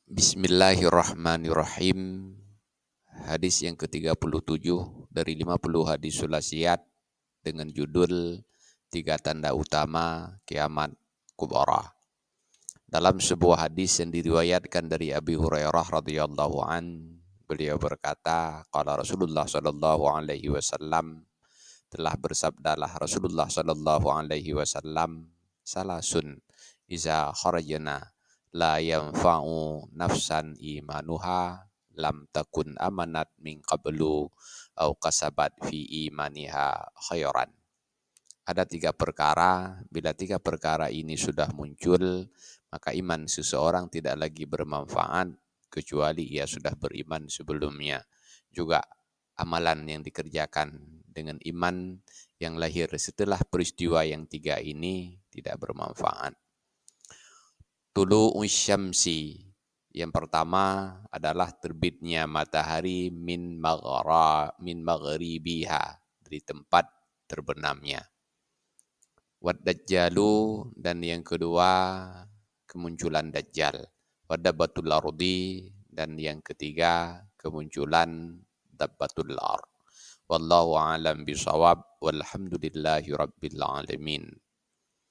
Bismillahirrahmanirrahim. Hadis yang ke-37 dari 50 hadis sulasiat dengan judul Tiga Tanda Utama Kiamat Kubra. Dalam sebuah hadis yang diriwayatkan dari Abi Hurairah radhiyallahu an, beliau berkata, qala Rasulullah sallallahu alaihi wasallam, telah bersabdalah Rasulullah sallallahu alaihi wasallam, salasun iza kharajna la yanfa'u nafsan imanuha lam takun amanat min qablu au kasabat fi imaniha khairan. Ada tiga perkara, bila tiga perkara ini sudah muncul, maka iman seseorang tidak lagi bermanfaat kecuali ia sudah beriman sebelumnya. Juga amalan yang dikerjakan dengan iman yang lahir setelah peristiwa yang tiga ini tidak bermanfaat. Tulu'u syamsi, yang pertama adalah terbitnya matahari min maghribiha, dari tempat terbenamnya. Wad dajjalu, dan yang kedua kemunculan dajjal. Wadabatul ardi, dan yang ketiga kemunculan dabbatul ard. Wallahu a'lam bishawab, walhamdulillahi rabbil alamin.